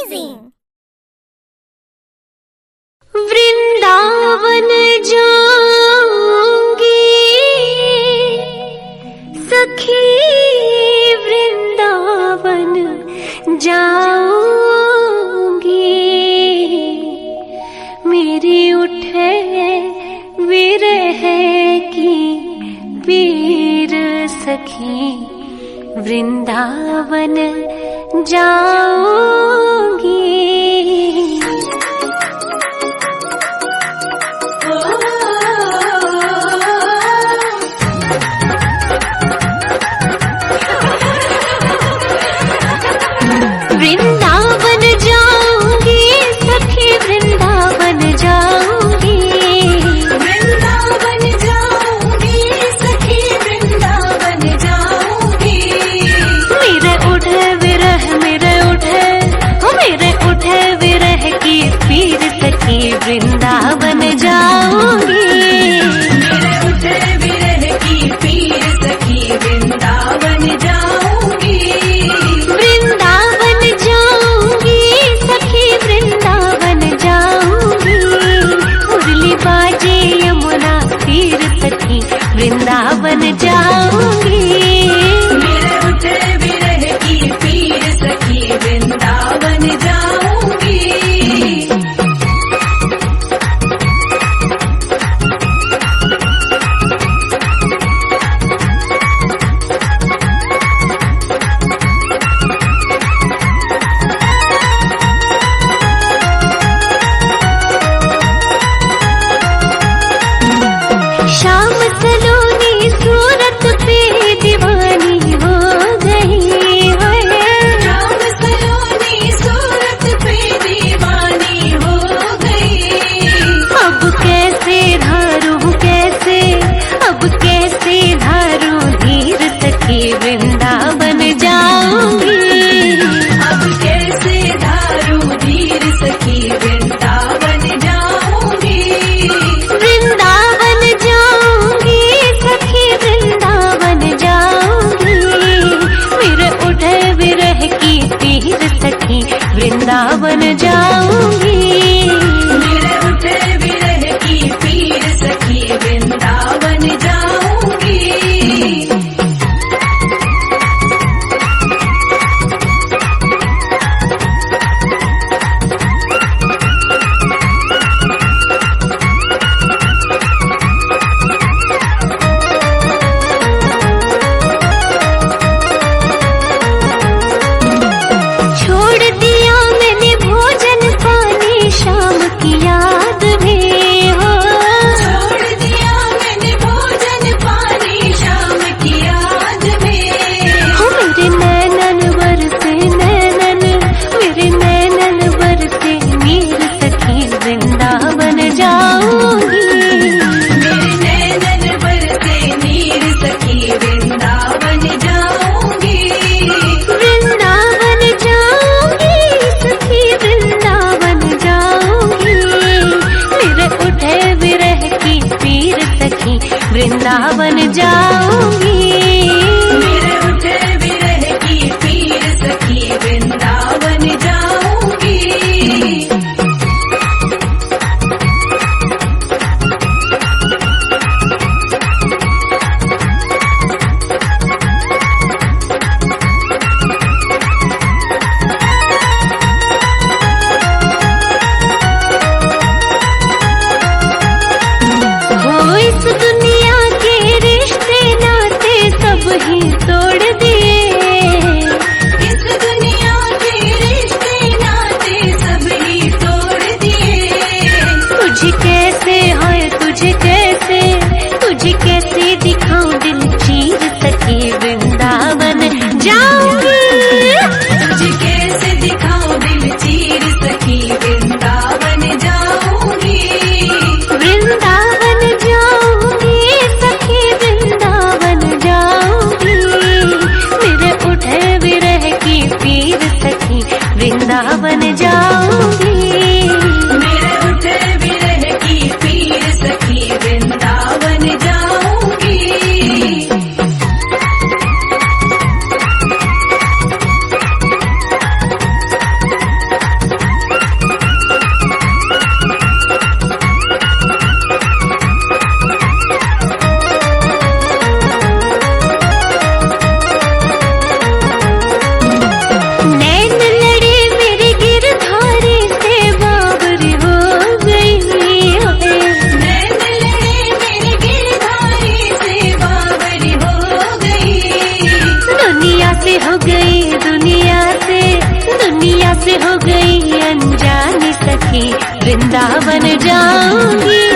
Amazing! Vrindavan जाऊंगी सखी, वृंदावन जाऊंगी, मेरी उठे विरह की पीर सखी, वृंदावन जाऊंगी। वृंदावन जाऊंगी सखी, वृंदावन जाऊंगी, वृंदावन जाऊंगी सखी, वृंदावन जाऊंगी, मेरे उठे विरह, मेरे उठे विरह की पीर सखी, वृंदावन जाऊंगी, मेरे उठे विरह की पीर सखी, वृंदावन जाऊंगी, वृंदावन जाऊंगी सखी, वृंदावन जाऊंगी, मुरली बाजे यमुना तीर सखी, वृंदावन जाऊंगी, मेरे उठे विरह की पीर सखी, वृंदावन जाऊंगी। शाम सलोनी सूरत पे दीवानी हो गई है, राम सलोनी सूरत पे दीवानी हो गई, अब कैसे धारू धीर सखी, वृंदावन जाऊंगी, अब कैसे धारू धीर सखी, वृंदावन जाऊंगी, वृंदावन जाऊंगी सखी, वृंदावन जाऊंगी, मेरे उठे विरह की पीर सखी, वृंदावन जाऊंगी, मेरे उठे विरह की पीर सखी, वृंदावन जाऊंगी। छोड़ दिया मैंने भोजन पानी, शाम की याद में हो, छोड़ दिया मैंने भोजन पानी, शाम की याद में, हो मेरे नैनन बरसे नीर सखी, वृंदावन जाऊंगी, मेरे नैनन बरसे नीर सखी, वृंदावन जाऊंगी, वृंदावन जाऊंगी सखी, वृंदावन जाऊंगी, मेरे उठे विरह की पीर सखी, वृंदावन जाऊंगी, मेरे उठे विरह की पीर सखी, वृंदावन जाऊंगी। हो इस दुनिया के रिश्ते नाते सब ही तोड़ दिए, इस दुनिया के रिश्ते नाते सब ही तोड़ दिए, तुझे कैसे दिखाऊं दिल चीर सखी, वृंदावन जाऊंगी, तुझे कैसे दिखाऊं दिल चीर सखी, वृंदावन जाऊंगी, वृंदावन जाऊंगी सखी, वृंदावन जाऊंगी, मेरे उठे विरह की पीर सखी, वृंदावन जाऊंगी, मेरे उठे विरह की पीर सखी, वृंदावन जाऊंगी। तुमसे हो गई अनजानी सखी, वृंदावन जाऊंगी।